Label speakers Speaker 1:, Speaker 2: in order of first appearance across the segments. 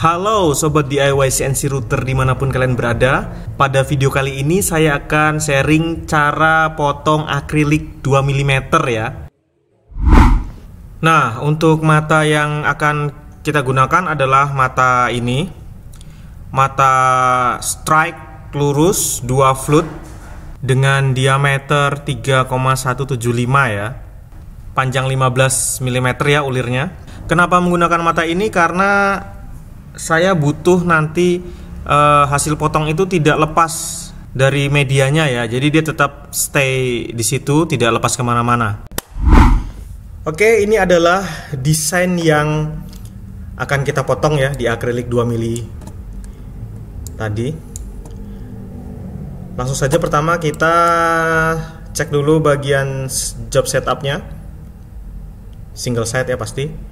Speaker 1: Halo Sobat DIY CNC Router dimanapun kalian berada. Pada video kali ini saya akan sharing cara potong akrilik 2 mm ya. Nah, untuk mata yang akan kita gunakan adalah mata ini, mata strike lurus 2 float dengan diameter 3,175 ya, panjang 15 mm ya ulirnya. Kenapa menggunakan mata ini? Karena saya butuh nanti hasil potong itu tidak lepas dari medianya ya, jadi dia tetap stay di situ, tidak lepas kemana-mana. Oke, ini adalah desain yang akan kita potong ya di akrilik 2 mili tadi. Langsung saja pertama kita cek dulu bagian job setupnya, single side ya pasti.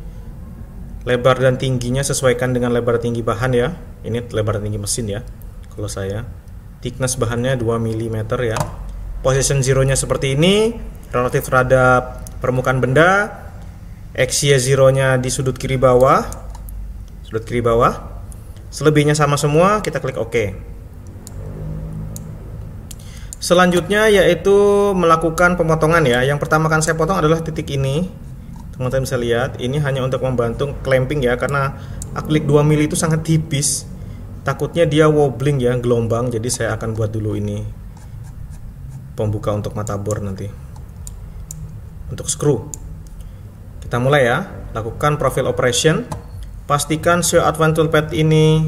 Speaker 1: Lebar dan tingginya sesuaikan dengan lebar tinggi bahan ya. Ini lebar tinggi mesin ya. Kalau saya, thickness bahannya 2 mm ya. Position zero-nya seperti ini, relatif terhadap permukaan benda. Axia zero-nya di sudut kiri bawah. Sudut kiri bawah. Selebihnya sama semua, kita klik OK. Selanjutnya yaitu melakukan pemotongan ya. Yang pertama akan saya potong adalah titik ini. Teman-teman bisa lihat, ini hanya untuk membantu clamping ya, karena akrilik 2 mili itu sangat tipis. Takutnya dia wobbling ya, gelombang. Jadi saya akan buat dulu ini pembuka untuk mata bor nanti. Untuk screw. Kita mulai ya, lakukan profile operation. Pastikan show advanced toolpath ini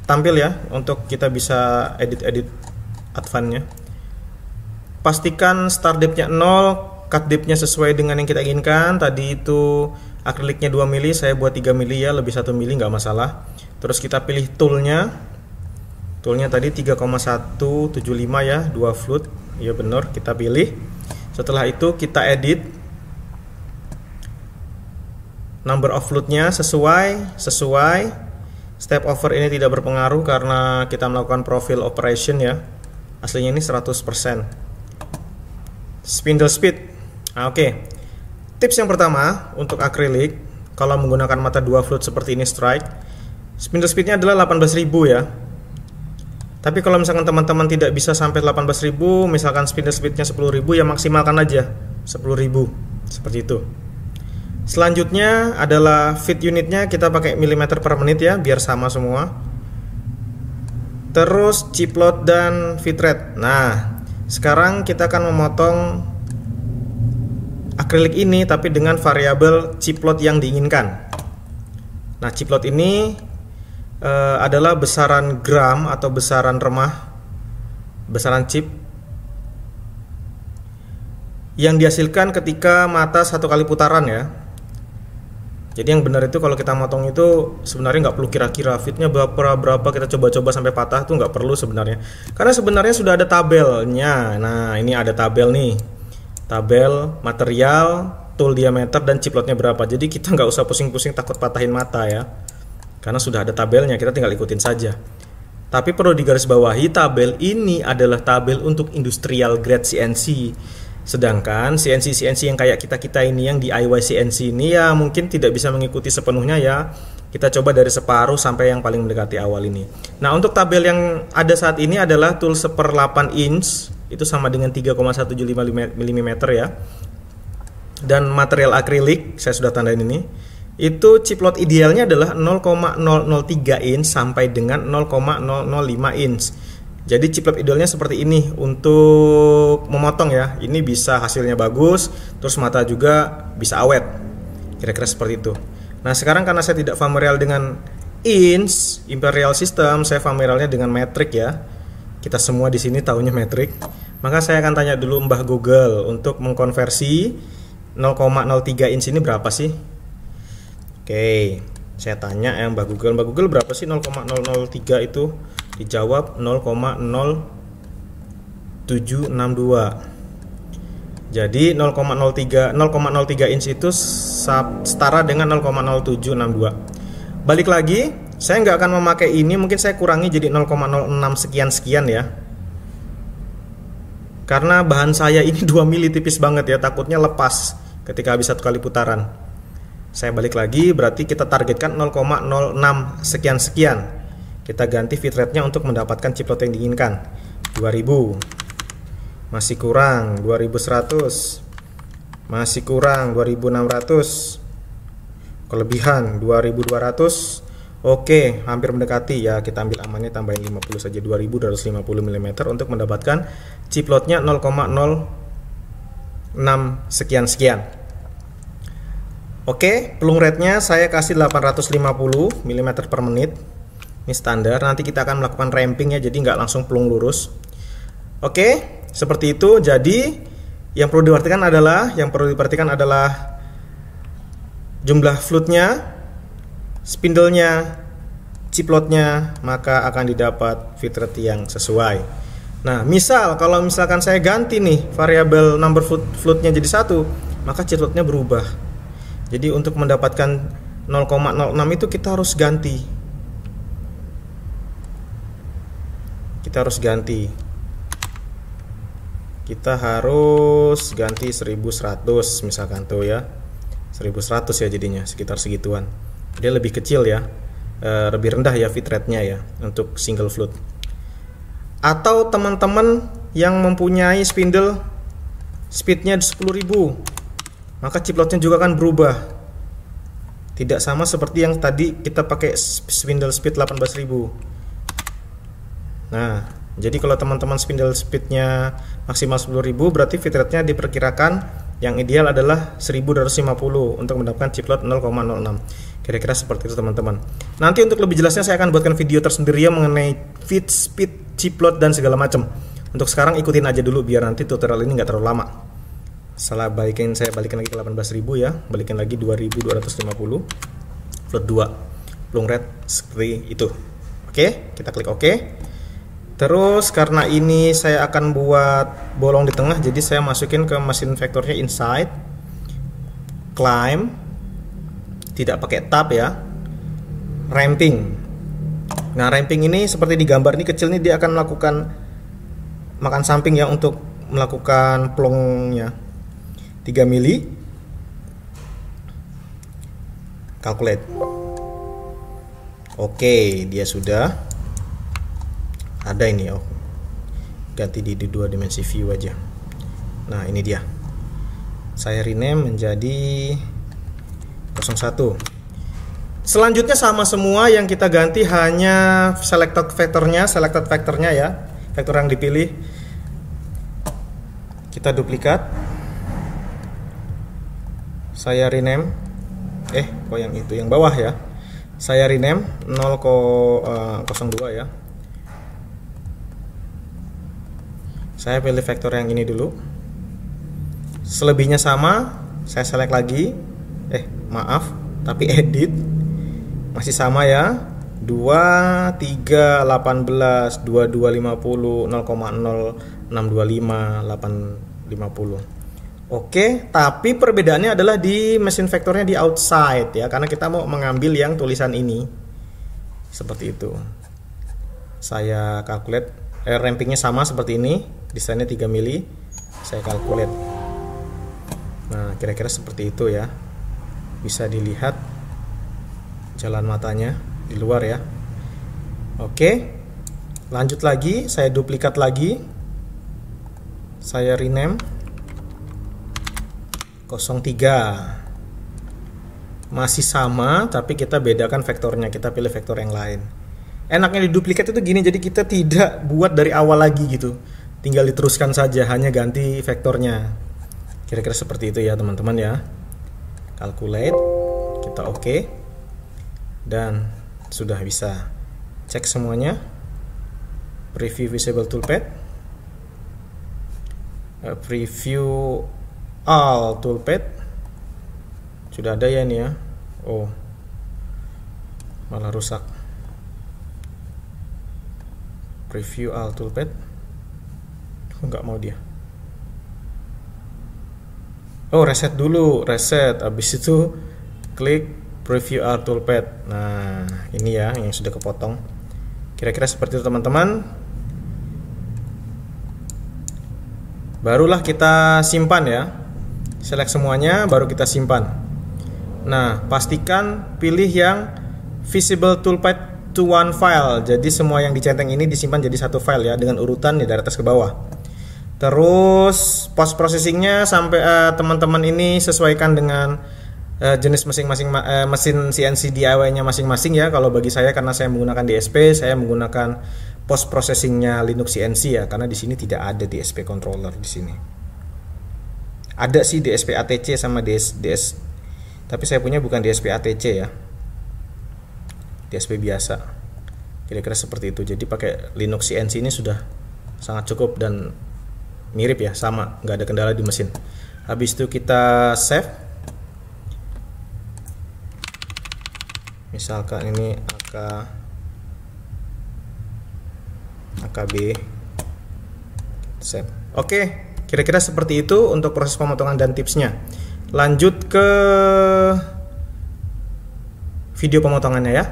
Speaker 1: tampil ya, untuk kita bisa edit advance-nya. Pastikan start depth-nya 0, cut depth-nya sesuai dengan yang kita inginkan. Tadi itu akriliknya 2 mili, saya buat 3 mili ya, lebih 1 mili nggak masalah. Terus kita pilih toolnya. Toolnya tadi 3,175 ya, 2 float. Ya benar, kita pilih. Setelah itu kita edit. Number of float-nya sesuai. Step over ini tidak berpengaruh karena kita melakukan profile operation ya. Aslinya ini 100%. Spindle speed. Oke. Tips yang pertama untuk akrilik, kalau menggunakan mata 2 float seperti ini strike, spindle speednya adalah 18.000 ya. Tapi kalau misalkan teman-teman tidak bisa sampai 18.000, misalkan spindle speednya 10.000, ya maksimalkan aja 10.000 seperti itu. Selanjutnya adalah feet unitnya, kita pakai milimeter per menit ya, biar sama semua. Terus chip load dan feed rate. Nah, sekarang kita akan memotong akrilik ini tapi dengan variabel chip load yang diinginkan. Nah, chip load ini adalah besaran gram atau besaran remah, besaran chip yang dihasilkan ketika mata 1 kali putaran ya. Jadi yang benar itu kalau kita motong itu sebenarnya nggak perlu kira-kira fitnya berapa kita coba-coba sampai patah, tuh nggak perlu sebenarnya. Karena sebenarnya sudah ada tabelnya. Nah, ini ada tabel nih. Tabel material, tool diameter, dan chip load-nya berapa. Jadi kita nggak usah pusing-pusing takut patahin mata ya. Karena sudah ada tabelnya, kita tinggal ikutin saja. Tapi perlu digarisbawahi, tabel ini adalah tabel untuk industrial grade CNC. Sedangkan CNC yang kayak kita ini yang DIY CNC ini ya mungkin tidak bisa mengikuti sepenuhnya ya. Kita coba dari separuh sampai yang paling mendekati awal ini. Nah, untuk tabel yang ada saat ini adalah tool 1/8 inch, itu sama dengan 3,175 mm ya. Dan material akrilik, saya sudah tandain ini. Itu chip load idealnya adalah 0,003 inch sampai dengan 0,005 inch. Jadi chip load idealnya seperti ini untuk memotong ya. Ini bisa hasilnya bagus, terus mata juga bisa awet. Kira-kira seperti itu. Nah, sekarang karena saya tidak familiar dengan inch, imperial system, saya familiarnya dengan metric ya. Kita semua di sini tahunya metric. Maka saya akan tanya dulu Mbah Google untuk mengkonversi 0,03 inch ini berapa sih? Oke, saya tanya ya Mbah Google. Mbah Google berapa sih 0,003 itu? Dijawab 0,0762. Jadi 0,03 inch itu setara dengan 0,0762. Balik lagi, saya nggak akan memakai ini, mungkin saya kurangi jadi 0,06 sekian ya. Karena bahan saya ini 2 mili tipis banget ya, takutnya lepas ketika habis 1 kali putaran. Saya balik lagi, berarti kita targetkan 0,06 sekian-sekian. Kita ganti bitrate-nya untuk mendapatkan chipload yang diinginkan. 2000. Masih kurang 2100. Masih kurang 2600. Kelebihan 2200. Oke, hampir mendekati ya. Kita ambil amannya, tambahin 50 saja, 2250 mm untuk mendapatkan chipload-nya 0,06 sekian-sekian. Oke, pelung rate-nya saya kasih 850 mm per menit. Ini standar. Nanti kita akan melakukan ramping ya, jadi nggak langsung pelung lurus. Oke, seperti itu. Jadi yang perlu diperhatikan adalah jumlah floatnya, spindle-nya, chipload-nya, maka akan didapat bitrate yang sesuai. Nah, kalau misalkan saya ganti nih variabel number float-nya jadi 1, maka chipload-nya berubah. Jadi untuk mendapatkan 0,06 itu kita harus ganti. Kita harus ganti 1100 misalkan tuh ya. 1100 ya jadinya, sekitar segituan. Dia lebih kecil ya. Lebih rendah ya bitrate-nya ya untuk single float. Atau teman-teman yang mempunyai spindle speednya 10.000, maka chipload-nya juga akan berubah. Tidak sama seperti yang tadi kita pakai spindle speed 18.000. Nah, jadi kalau teman-teman spindle speednya maksimal 10.000, berarti bitrate-nya diperkirakan yang ideal adalah 1250 untuk mendapatkan chipload 0,06. Kira-kira seperti itu teman-teman. Nanti untuk lebih jelasnya saya akan buatkan video tersendiri ya mengenai feed, speed, chipload dan segala macam. Untuk sekarang ikutin aja dulu biar nanti tutorial ini nggak terlalu lama. Saya balikin lagi ke 18.000 ya, balikin lagi 2250, float 2, pelung rate seperti itu. Oke, kita klik OK. Terus karena ini saya akan buat bolong di tengah, jadi saya masukin ke mesin vektornya inside, climb, tidak pakai tab ya, ramping. Nah, ramping ini seperti di gambar ini kecil nih, dia akan melakukan makan samping ya untuk melakukan plongnya. 3 mili, calculate. Oke, dia sudah ada ini. Oh, ganti di 2 dimensi view aja. Nah, ini dia. Saya rename menjadi 01. Selanjutnya sama semua, yang kita ganti hanya selected vektornya ya, vektor yang dipilih. Kita duplikat. Saya rename. Kok yang itu, yang bawah ya. Saya rename 0,02 ya. Saya pilih vektor yang ini dulu. Selebihnya sama, saya select lagi. Tapi edit. Masih sama ya. 2, 3, 18, 22, 50, 0,0625, 850. Oke, tapi perbedaannya adalah di mesin vektornya di outside ya, karena kita mau mengambil yang tulisan ini. Seperti itu. Saya calculate, rampingnya sama seperti ini, desainnya 3 mili. Saya calculate. Nah, kira-kira seperti itu ya. Bisa dilihat jalan matanya di luar ya. Oke, lanjut lagi, saya duplikat lagi. Saya rename 03. Masih sama, tapi kita bedakan vektornya, kita pilih vektor yang lain. Enaknya di duplikat itu gini, jadi kita tidak buat dari awal lagi gitu, tinggal diteruskan saja, hanya ganti vektornya. Kira-kira seperti itu ya teman-teman ya. Calculate, kita oke, dan sudah bisa cek semuanya. Preview visible toolpath, preview all toolpath, sudah ada ya ini ya. Oh, malah rusak. Preview all toolpath, nggak mau dia. Oh, reset dulu, reset. Habis itu klik preview all toolpath. Nah, ini ya yang sudah kepotong. Kira-kira seperti itu teman-teman. Barulah kita simpan ya. Select semuanya, baru kita simpan. Nah, pastikan pilih yang visible toolpath to one file. Jadi semua yang dicenteng ini disimpan jadi satu file ya, dengan urutan dari atas ke bawah. Terus post processingnya sampai teman-teman ini sesuaikan dengan jenis masing-masing mesin CNC DIY-nya masing-masing ya. Kalau bagi saya, karena saya menggunakan DSP, saya menggunakan post processingnya Linux CNC ya, karena di sini tidak ada DSP controller di sini. Ada sih DSP ATC sama DS, tapi saya punya bukan DSP ATC ya, DSP biasa. Kira-kira seperti itu. Jadi pakai Linux CNC ini sudah sangat cukup dan mirip ya, sama, nggak ada kendala di mesin. Habis itu kita save. Misalkan ini AKB save. Oke. Kira-kira seperti itu untuk proses pemotongan dan tipsnya. Lanjut ke video pemotongannya ya.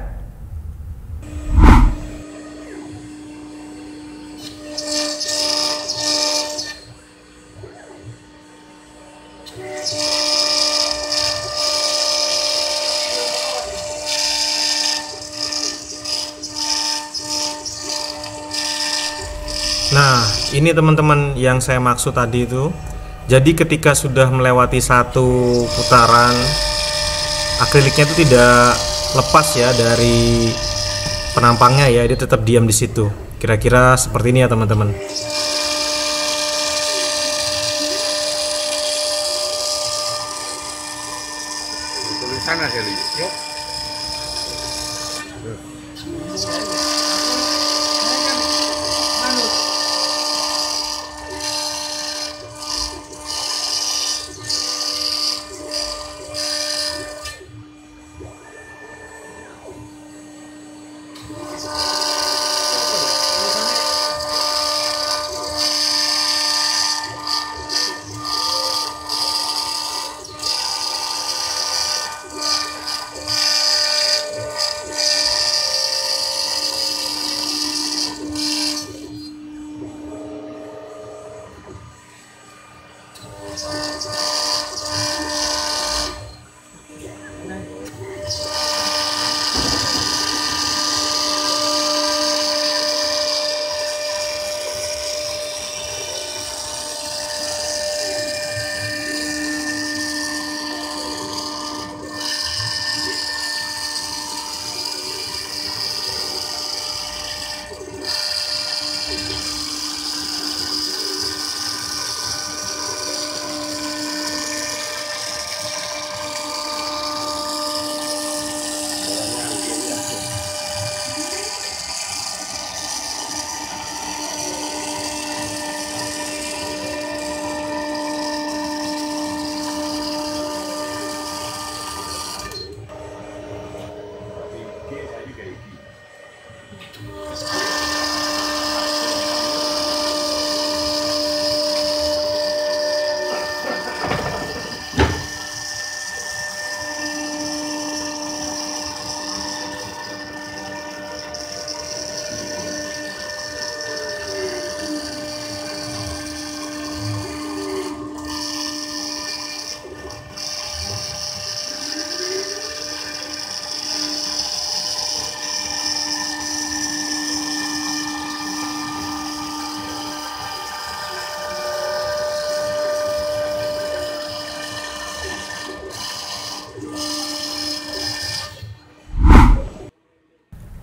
Speaker 1: Nah, ini teman-teman yang saya maksud tadi itu. Jadi ketika sudah melewati satu putaran, akriliknya itu tidak lepas ya dari penampangnya ya, dia tetap diam di situ. Kira-kira seperti ini ya teman-teman.
Speaker 2: Tulisan aja nih. Yuk.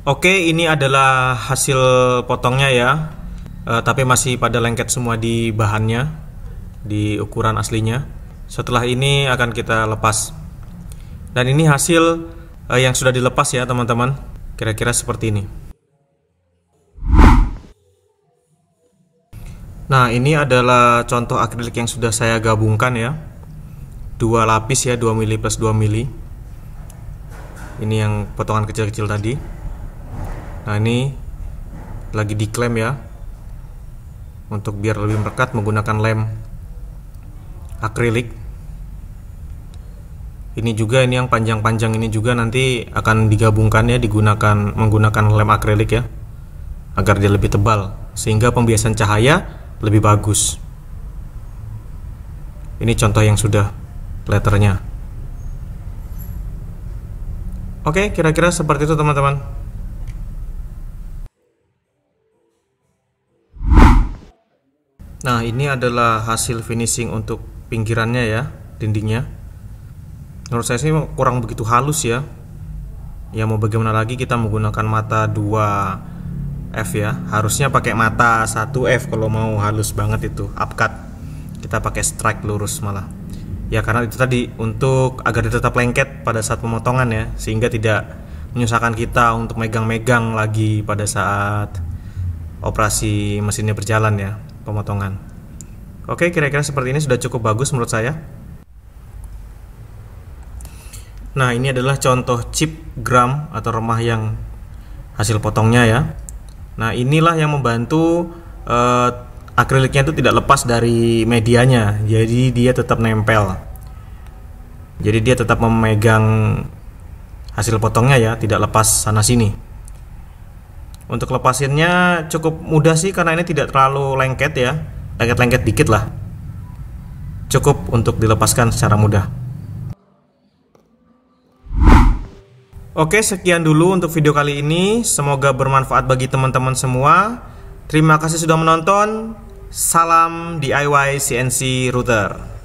Speaker 1: Oke, ini adalah hasil potongnya ya, tapi masih pada lengket semua di bahannya, di ukuran aslinya. Setelah ini akan kita lepas. Dan ini hasil yang sudah dilepas ya teman-teman. Kira-kira seperti ini. Nah, ini adalah contoh akrilik yang sudah saya gabungkan ya. 2 lapis ya, 2 mili plus 2 mili. Ini yang potongan kecil-kecil tadi. Nah, ini lagi diklem ya, untuk biar lebih melekat menggunakan lem akrilik. Ini juga, ini yang panjang-panjang ini juga nanti akan digabungkan ya, menggunakan lem akrilik ya, agar dia lebih tebal sehingga pembiasan cahaya lebih bagus. Ini contoh yang sudah letternya. Oke, kira-kira seperti itu teman-teman. Nah, ini adalah hasil finishing untuk pinggirannya ya, dindingnya. Menurut saya sih kurang begitu halus ya. Ya mau bagaimana lagi, kita menggunakan mata 2F ya. Harusnya pakai mata 1F kalau mau halus banget itu, upcut. Kita pakai strike lurus malah. Ya karena itu tadi untuk agar dia tetap lengket pada saat pemotongan ya, sehingga tidak menyusahkan kita untuk megang-megang lagi pada saat operasi mesinnya berjalan ya, pemotongan. Oke, kira-kira seperti ini sudah cukup bagus menurut saya. Nah, ini adalah contoh chip gram atau remah yang hasil potongnya ya. Nah, inilah yang membantu akriliknya itu tidak lepas dari medianya, jadi dia tetap nempel. Jadi dia tetap memegang hasil potongnya ya, tidak lepas sana sini. Untuk lepasinnya cukup mudah sih, karena ini tidak terlalu lengket ya, lengket-lengket dikit lah. Cukup untuk dilepaskan secara mudah. Oke, sekian dulu untuk video kali ini. Semoga bermanfaat bagi teman-teman semua. Terima kasih sudah menonton. Salam DIY CNC Router.